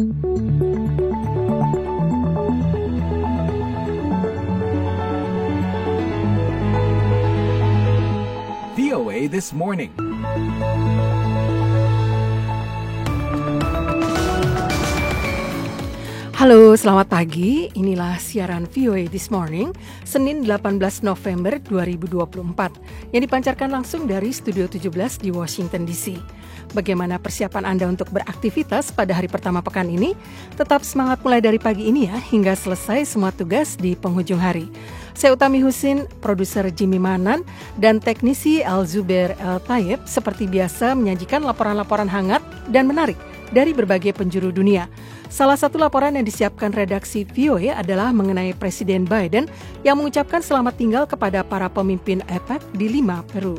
VOA This Morning. Halo, selamat pagi. Inilah siaran VOA This Morning, Senin 18 November 2024, yang dipancarkan langsung dari Studio 17 di Washington DC. Bagaimana persiapan Anda untuk beraktivitas pada hari pertama pekan ini? Tetap semangat mulai dari pagi ini ya, hingga selesai semua tugas di penghujung hari. Saya Utami Husin, produser Jimmy Manan, dan teknisi Al-Zubair El-Tayeb seperti biasa menyajikan laporan-laporan hangat dan menarik dari berbagai penjuru dunia. Salah satu laporan yang disiapkan redaksi VOA adalah mengenai Presiden Biden yang mengucapkan selamat tinggal kepada para pemimpin APEC di Lima, Peru.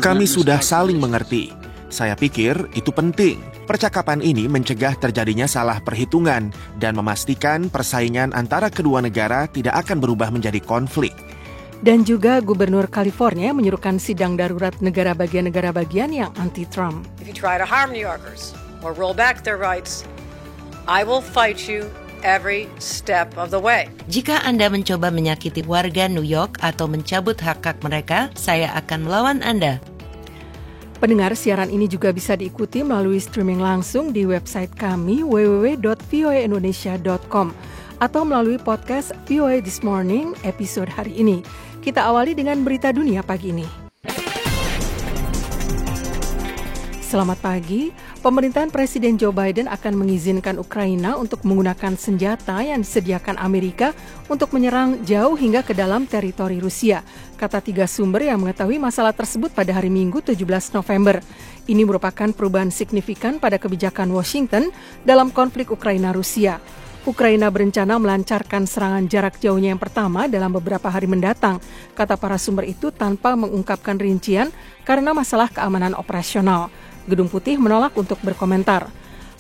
Kami sudah saling mengerti. Saya pikir itu penting. Percakapan ini mencegah terjadinya salah perhitungan dan memastikan persaingan antara kedua negara tidak akan berubah menjadi konflik. Dan juga Gubernur California menyerukan sidang darurat negara bagian yang anti-Trump. If you try to harm New Yorkers or roll back their rights, I will fight you every step of the way. Jika Anda mencoba menyakiti warga New York atau mencabut hak-hak mereka, saya akan melawan Anda. Pendengar, siaran ini juga bisa diikuti melalui streaming langsung di website kami www.voaindonesia.com atau melalui podcast VOA This Morning episode hari ini. Kita awali dengan berita dunia pagi ini. Selamat pagi. Pemerintahan Presiden Joe Biden akan mengizinkan Ukraina untuk menggunakan senjata yang disediakan Amerika untuk menyerang jauh hingga ke dalam teritori Rusia, kata 3 sumber yang mengetahui masalah tersebut pada hari Minggu 17 November. Ini merupakan perubahan signifikan pada kebijakan Washington dalam konflik Ukraina-Rusia. Ukraina berencana melancarkan serangan jarak jauhnya yang pertama dalam beberapa hari mendatang, kata para sumber itu tanpa mengungkapkan rincian karena masalah keamanan operasional. Gedung Putih menolak untuk berkomentar.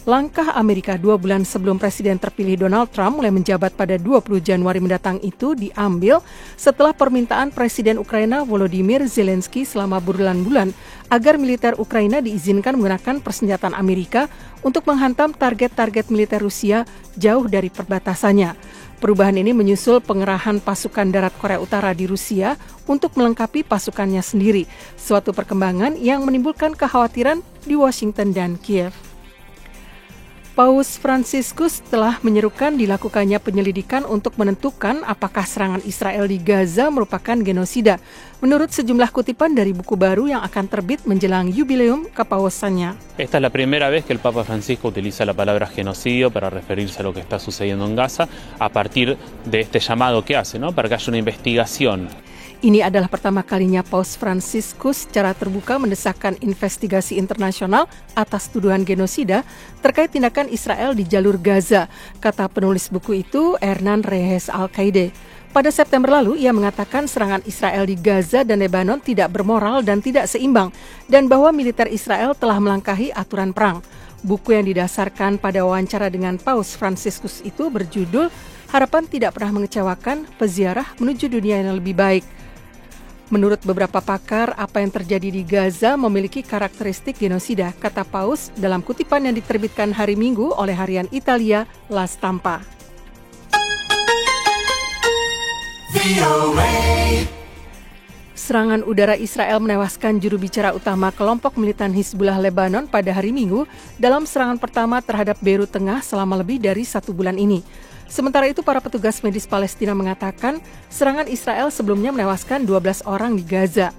Langkah Amerika 2 bulan sebelum Presiden terpilih Donald Trump mulai menjabat pada 20 Januari mendatang itu diambil setelah permintaan Presiden Ukraina Volodymyr Zelensky selama berbulan-bulan agar militer Ukraina diizinkan menggunakan persenjataan Amerika untuk menghantam target-target militer Rusia jauh dari perbatasannya. Perubahan ini menyusul pengerahan pasukan darat Korea Utara di Rusia untuk melengkapi pasukannya sendiri, suatu perkembangan yang menimbulkan kekhawatiran di Washington dan Kiev. Paus Fransiskus telah menyerukan dilakukannya penyelidikan untuk menentukan apakah serangan Israel di Gaza merupakan genosida, menurut sejumlah kutipan dari buku baru yang akan terbit menjelang yubileum kepausannya. Esta es la primera vez que el Papa Francisco utiliza la palabra genocidio para referirse a lo que está sucediendo en Gaza a partir de este llamado que hace, ¿no? Para que haya una investigación. Ini adalah pertama kalinya Paus Fransiskus secara terbuka mendesakkan investigasi internasional atas tuduhan genosida terkait tindakan Israel di jalur Gaza, kata penulis buku itu, Hernan Reyes Alcaide. Pada September lalu, ia mengatakan serangan Israel di Gaza dan Lebanon tidak bermoral dan tidak seimbang, dan bahwa militer Israel telah melangkahi aturan perang. Buku yang didasarkan pada wawancara dengan Paus Fransiskus itu berjudul Harapan Tidak Pernah Mengecewakan, Peziarah Menuju Dunia yang Lebih Baik. Menurut beberapa pakar, apa yang terjadi di Gaza memiliki karakteristik genosida, kata Paus dalam kutipan yang diterbitkan hari Minggu oleh harian Italia La Stampa. Serangan udara Israel menewaskan juru bicara utama kelompok militan Hizbullah Lebanon pada hari Minggu dalam serangan pertama terhadap Beirut Tengah selama lebih dari 1 bulan ini. Sementara itu, para petugas medis Palestina mengatakan serangan Israel sebelumnya menewaskan 12 orang di Gaza.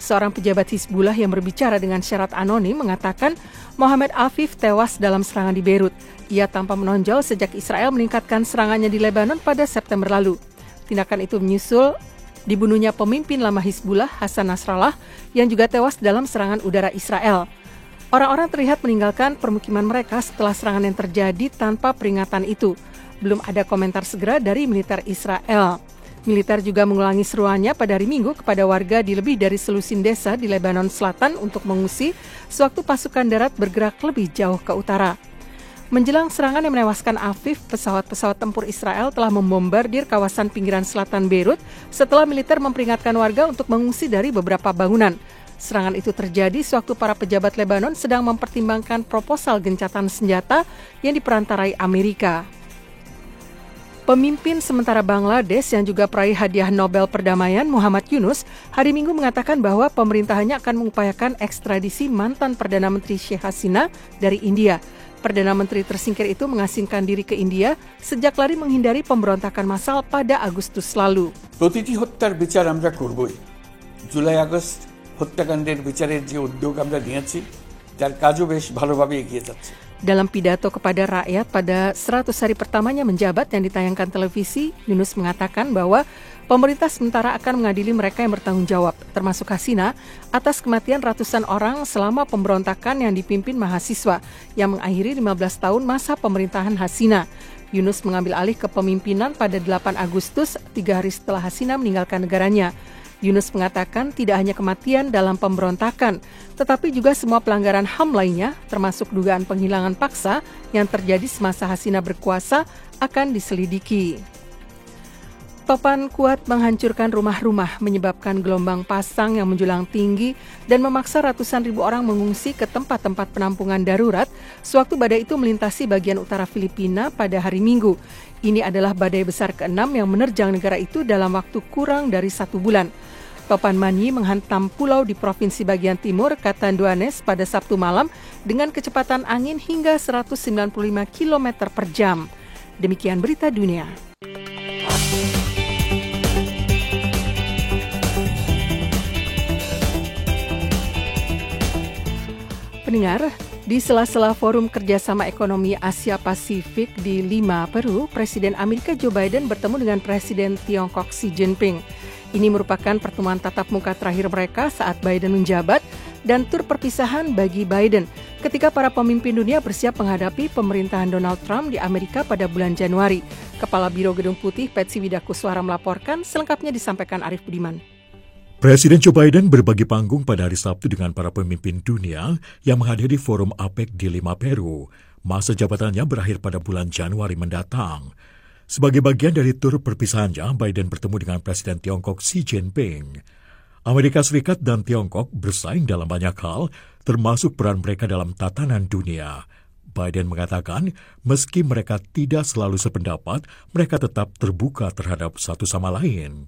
Seorang pejabat Hizbullah yang berbicara dengan syarat anonim mengatakan Mohammed Afif tewas dalam serangan di Beirut. Ia tanpa menonjol sejak Israel meningkatkan serangannya di Lebanon pada September lalu. Tindakan itu menyusul dibunuhnya pemimpin lama Hizbullah Hassan Nasrallah yang juga tewas dalam serangan udara Israel. Orang-orang terlihat meninggalkan permukiman mereka setelah serangan yang terjadi tanpa peringatan itu. Belum ada komentar segera dari militer Israel. Militer juga mengulangi seruannya pada hari Minggu kepada warga di lebih dari selusin desa di Lebanon Selatan untuk mengungsi sewaktu pasukan darat bergerak lebih jauh ke utara. Menjelang serangan yang menewaskan Afif, pesawat-pesawat tempur Israel telah membombardir kawasan pinggiran selatan Beirut setelah militer memperingatkan warga untuk mengungsi dari beberapa bangunan. Serangan itu terjadi sewaktu para pejabat Lebanon sedang mempertimbangkan proposal gencatan senjata yang diperantarai Amerika. Pemimpin sementara Bangladesh yang juga peraih hadiah Nobel Perdamaian Muhammad Yunus hari Minggu mengatakan bahwa pemerintahannya akan mengupayakan ekstradisi mantan Perdana Menteri Sheikh Hasina dari India. Perdana Menteri tersingkir itu mengasingkan diri ke India sejak lari menghindari pemberontakan massal pada Agustus lalu. প্রতিটি হত্যার বিচার আমরা করবই। July August হত্যাকাণ্ডের বিচারের যে উদ্যোগ আমরা নিয়েছি তার কাজও বেশ ভালোভাবে এগিয়ে যাচ্ছে। Dalam pidato kepada rakyat pada 100 hari pertamanya menjabat yang ditayangkan televisi, Yunus mengatakan bahwa pemerintah sementara akan mengadili mereka yang bertanggung jawab, termasuk Hasina, atas kematian ratusan orang selama pemberontakan yang dipimpin mahasiswa yang mengakhiri 15 tahun masa pemerintahan Hasina. Yunus mengambil alih kepemimpinan pada 8 Agustus, 3 hari setelah Hasina meninggalkan negaranya. Yunus mengatakan tidak hanya kematian dalam pemberontakan, tetapi juga semua pelanggaran HAM lainnya, termasuk dugaan penghilangan paksa yang terjadi semasa Hasina berkuasa, akan diselidiki. Topan kuat menghancurkan rumah-rumah, menyebabkan gelombang pasang yang menjulang tinggi dan memaksa ratusan ribu orang mengungsi ke tempat-tempat penampungan darurat sewaktu badai itu melintasi bagian utara Filipina pada hari Minggu. Ini adalah badai besar ke-6 yang menerjang negara itu dalam waktu kurang dari 1 bulan. Topan Manyi menghantam pulau di provinsi bagian timur Catanduanes pada Sabtu malam dengan kecepatan angin hingga 195 km per jam. Demikian berita dunia. Pendengar, di sela-sela Forum Kerjasama Ekonomi Asia Pasifik di Lima, Peru, Presiden Amerika Joe Biden bertemu dengan Presiden Tiongkok Xi Jinping. Ini merupakan pertemuan tatap muka terakhir mereka saat Biden menjabat dan tur perpisahan bagi Biden ketika para pemimpin dunia bersiap menghadapi pemerintahan Donald Trump di Amerika pada bulan Januari. Kepala Biro Gedung Putih Patsy Widakuswara melaporkan, selengkapnya disampaikan Arif Budiman. Presiden Joe Biden berbagi panggung pada hari Sabtu dengan para pemimpin dunia yang menghadiri forum APEC di Lima, Peru. Masa jabatannya berakhir pada bulan Januari mendatang. Sebagai bagian dari tur perpisahannya, Biden bertemu dengan Presiden Tiongkok Xi Jinping. Amerika Serikat dan Tiongkok bersaing dalam banyak hal, termasuk peran mereka dalam tatanan dunia. Biden mengatakan, meski mereka tidak selalu sependapat, mereka tetap terbuka terhadap satu sama lain.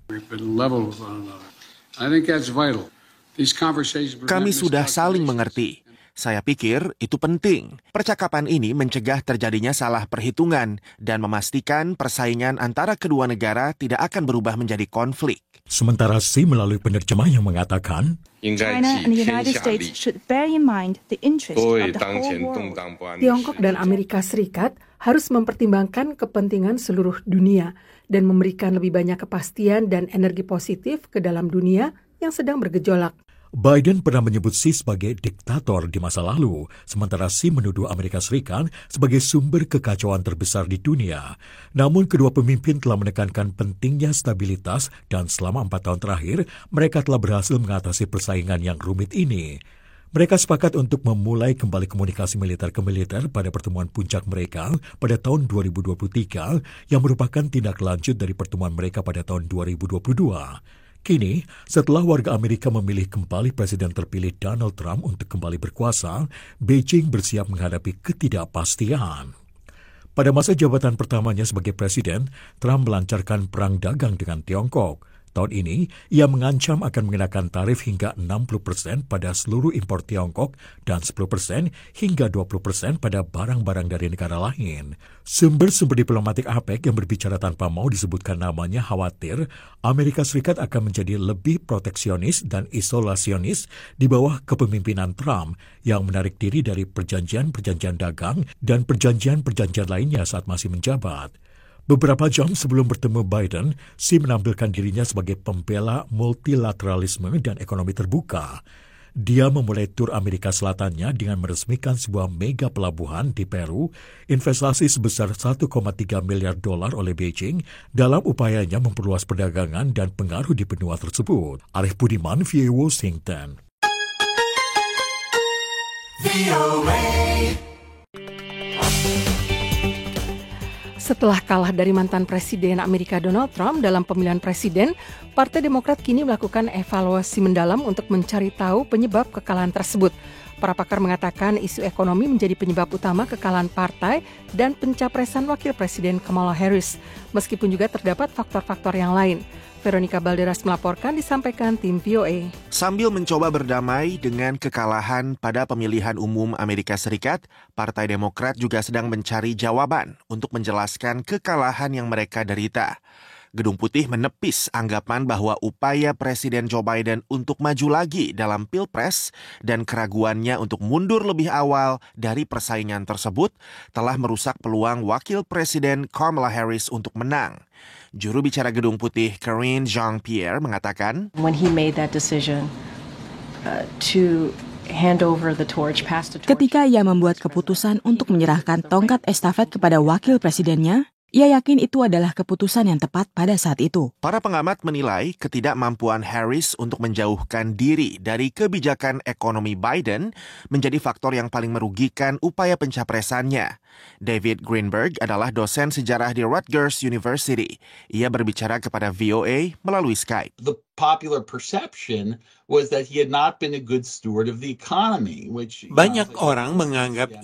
Kami sudah saling mengerti. Saya pikir itu penting. Percakapan ini mencegah terjadinya salah perhitungan dan memastikan persaingan antara kedua negara tidak akan berubah menjadi konflik. Sementara Xi melalui penerjemah yang mengatakan, China and the United States should bear in mind the interest of the whole world. Tiongkok dan Amerika Serikat harus mempertimbangkan kepentingan seluruh dunia dan memberikan lebih banyak kepastian dan energi positif ke dalam dunia yang sedang bergejolak. Biden pernah menyebut Xi sebagai diktator di masa lalu, sementara Xi menuduh Amerika Serikat sebagai sumber kekacauan terbesar di dunia. Namun kedua pemimpin telah menekankan pentingnya stabilitas dan selama 4 tahun terakhir, mereka telah berhasil mengatasi persaingan yang rumit ini. Mereka sepakat untuk memulai kembali komunikasi militer ke militer pada pertemuan puncak mereka pada tahun 2023 yang merupakan tindak lanjut dari pertemuan mereka pada tahun 2022. Kini, setelah warga Amerika memilih kembali Presiden terpilih Donald Trump untuk kembali berkuasa, Beijing bersiap menghadapi ketidakpastian. Pada masa jabatan pertamanya sebagai presiden, Trump melancarkan perang dagang dengan Tiongkok. Tahun ini, ia mengancam akan mengenakan tarif hingga 60% pada seluruh impor Tiongkok dan 10% hingga 20% pada barang-barang dari negara lain. Sumber-sumber diplomatik APEC yang berbicara tanpa mau disebutkan namanya khawatir Amerika Serikat akan menjadi lebih proteksionis dan isolasionis di bawah kepemimpinan Trump yang menarik diri dari perjanjian-perjanjian dagang dan perjanjian-perjanjian lainnya saat masih menjabat. Beberapa jam sebelum bertemu Biden, Xi menampilkan dirinya sebagai pembela multilateralisme dan ekonomi terbuka. Dia memulai tur Amerika Selatannya dengan meresmikan sebuah mega pelabuhan di Peru, investasi sebesar $1,3 miliar oleh Beijing dalam upayanya memperluas perdagangan dan pengaruh di benua tersebut. Arif Budiman, VOA Washington. Setelah kalah dari mantan Presiden Amerika Donald Trump dalam pemilihan presiden, Partai Demokrat kini melakukan evaluasi mendalam untuk mencari tahu penyebab kekalahan tersebut. Para pakar mengatakan isu ekonomi menjadi penyebab utama kekalahan partai dan pencapresan Wakil Presiden Kamala Harris, meskipun juga terdapat faktor-faktor yang lain. Veronica Balderas melaporkan, disampaikan tim VOA. Sambil mencoba berdamai dengan kekalahan pada pemilihan umum Amerika Serikat, Partai Demokrat juga sedang mencari jawaban untuk menjelaskan kekalahan yang mereka derita. Gedung Putih menepis anggapan bahwa upaya Presiden Joe Biden untuk maju lagi dalam Pilpres dan keraguannya untuk mundur lebih awal dari persaingan tersebut telah merusak peluang Wakil Presiden Kamala Harris untuk menang. Juru bicara Gedung Putih Karine Jean-Pierre mengatakan, When he made that decision to hand over the torch, pass the torch. Ketika ia membuat keputusan untuk menyerahkan tongkat estafet kepada wakil presidennya, ia yakin itu adalah keputusan yang tepat pada saat itu. Para pengamat menilai ketidakmampuan Harris untuk menjauhkan diri dari kebijakan ekonomi Biden menjadi faktor yang paling merugikan upaya pencapresannya. David Greenberg adalah dosen sejarah di Rutgers University. Ia berbicara kepada VOA melalui Skype. The popular perception was that he had not been a good steward of the economy, which banyak orang menganggap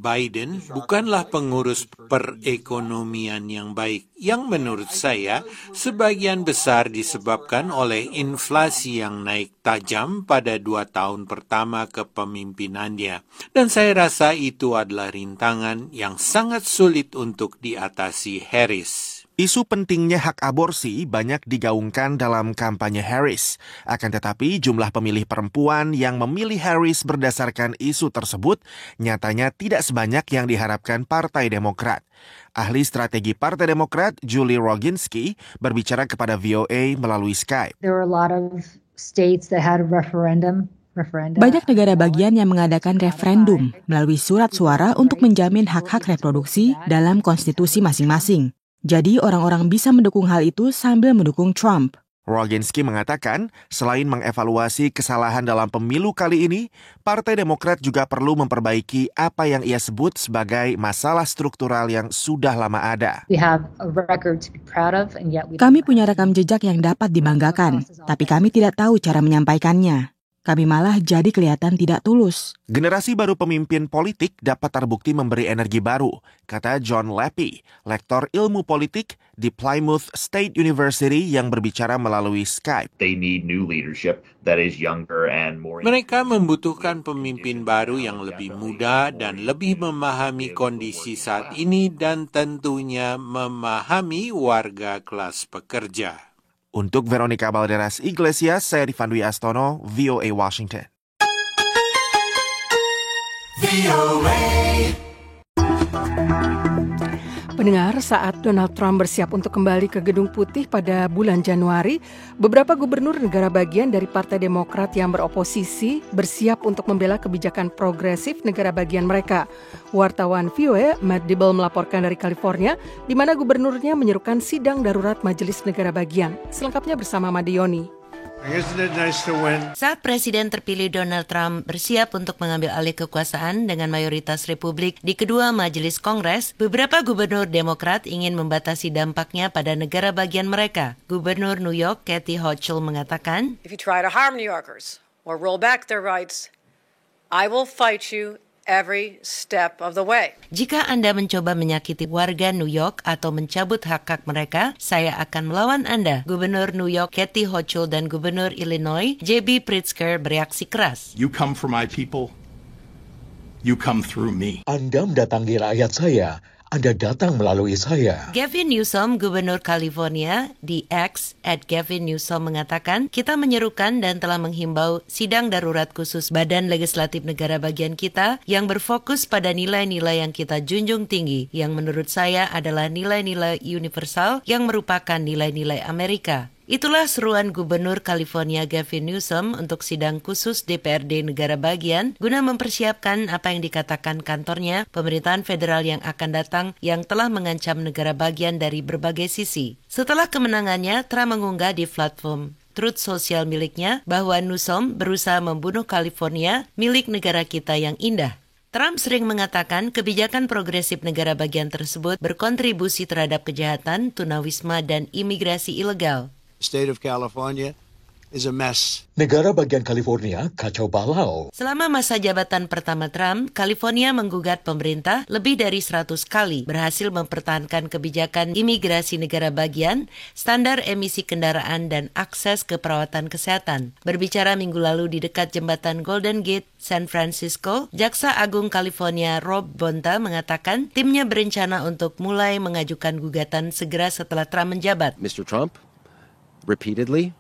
Biden bukanlah pengurus perekonomian yang baik, yang menurut saya sebagian besar disebabkan oleh inflasi yang naik tajam pada 2 tahun pertama kepemimpinannya. Dan saya rasa itu adalah rintangan yang sangat sulit untuk diatasi Harris. Isu pentingnya hak aborsi banyak digaungkan dalam kampanye Harris. Akan tetapi jumlah pemilih perempuan yang memilih Harris berdasarkan isu tersebut nyatanya tidak sebanyak yang diharapkan Partai Demokrat. Ahli strategi Partai Demokrat Julie Roginski berbicara kepada VOA melalui Skype. There are a lot of states that had a referendum. Banyak negara bagian yang mengadakan referendum melalui surat suara untuk menjamin hak-hak reproduksi dalam konstitusi masing-masing. Jadi orang-orang bisa mendukung hal itu sambil mendukung Trump. Roginski mengatakan, selain mengevaluasi kesalahan dalam pemilu kali ini, Partai Demokrat juga perlu memperbaiki apa yang ia sebut sebagai masalah struktural yang sudah lama ada. Kami punya rekam jejak yang dapat dibanggakan, tapi kami tidak tahu cara menyampaikannya. Kami malah jadi kelihatan tidak tulus. Generasi baru pemimpin politik dapat terbukti memberi energi baru, kata John Lappy, lektor ilmu politik di Plymouth State University yang berbicara melalui Skype. They need new leadership that is younger and more. Mereka membutuhkan pemimpin baru yang lebih muda dan lebih memahami kondisi saat ini dan tentunya memahami warga kelas pekerja. Untuk Veronica Balderas Iglesias, saya Rifan Dwi Astono, VOA Washington. Pendengar, saat Donald Trump bersiap untuk kembali ke Gedung Putih pada bulan Januari, beberapa gubernur negara bagian dari Partai Demokrat yang beroposisi bersiap untuk membela kebijakan progresif negara bagian mereka. Wartawan VOA Matt Dibble melaporkan dari California, di mana gubernurnya menyerukan sidang darurat Majelis Negara Bagian. Selengkapnya bersama Madioni. Saat Presiden terpilih Donald Trump bersiap untuk mengambil alih kekuasaan dengan mayoritas Republik di kedua majelis Kongres, beberapa gubernur Demokrat ingin membatasi dampaknya pada negara bagian mereka. Gubernur New York Kathy Hochul mengatakan, If you try to harm New Yorkers or roll back their rights, I will fight you every step of the way. Jika Anda mencoba menyakiti warga New York atau mencabut hak-hak mereka, saya akan melawan Anda. Gubernur New York Kathy Hochul dan Gubernur Illinois J.B. Pritzker bereaksi keras. You come for my people, you come through me. Anda mendatangi rakyat saya, Anda datang melalui saya. Gavin Newsom, Gubernur California, di X @GavinNewsom mengatakan, kita menyerukan dan telah menghimbau sidang darurat khusus Badan Legislatif Negara Bagian kita yang berfokus pada nilai-nilai yang kita junjung tinggi, yang menurut saya adalah nilai-nilai universal yang merupakan nilai-nilai Amerika. Itulah seruan Gubernur California Gavin Newsom untuk sidang khusus DPRD negara bagian guna mempersiapkan apa yang dikatakan kantornya pemerintahan federal yang akan datang yang telah mengancam negara bagian dari berbagai sisi. Setelah kemenangannya, Trump mengunggah di platform Truth Social miliknya bahwa Newsom berusaha membunuh California, milik negara kita yang indah. Trump sering mengatakan kebijakan progresif negara bagian tersebut berkontribusi terhadap kejahatan, tunawisma, dan imigrasi ilegal. State of California is a mess. Negara bagian California kacau balau. Selama masa jabatan pertama Trump, California menggugat pemerintah lebih dari 100 kali, berhasil mempertahankan kebijakan imigrasi negara bagian, standar emisi kendaraan, dan akses ke perawatan kesehatan. Berbicara minggu lalu di dekat jembatan Golden Gate, San Francisco, Jaksa Agung California Rob Bonta mengatakan timnya berencana untuk mulai mengajukan gugatan segera setelah Trump menjabat. Mr. Trump repeatedly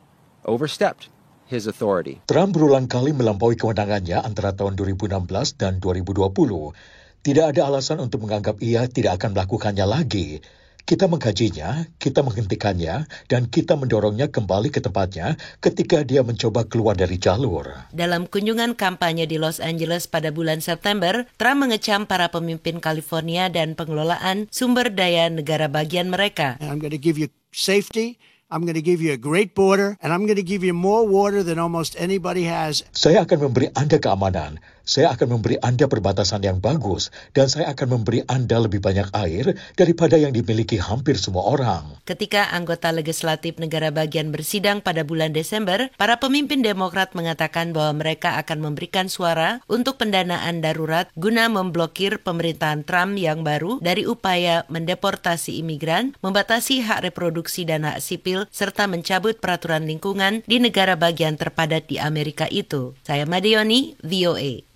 overstepped his authority. Trump berulang kali melampaui kewenangannya antara tahun 2016 dan 2020. Tidak ada alasan untuk menganggap ia tidak akan melakukannya lagi. Kita mengkajinya, kita menghentikannya, dan kita mendorongnya kembali ke tempatnya ketika dia mencoba keluar dari jalur. Dalam kunjungan kampanye di Los Angeles pada bulan September, Trump mengecam para pemimpin California dan pengelolaan sumber daya negara bagian mereka. I'm going to give you safety. I'm going to give you a great border, and I'm going to give you more water than almost anybody has. Saya akan memberi Anda keamanan, saya akan memberi Anda perbatasan yang bagus, dan saya akan memberi Anda lebih banyak air daripada yang dimiliki hampir semua orang. Ketika anggota legislatif negara bagian bersidang pada bulan Desember, para pemimpin Demokrat mengatakan bahwa mereka akan memberikan suara untuk pendanaan darurat guna memblokir pemerintahan Trump yang baru dari upaya mendeportasi imigran, membatasi hak reproduksi dan hak sipil, serta mencabut peraturan lingkungan di negara bagian terpadat di Amerika itu. Saya Madioni, VOA.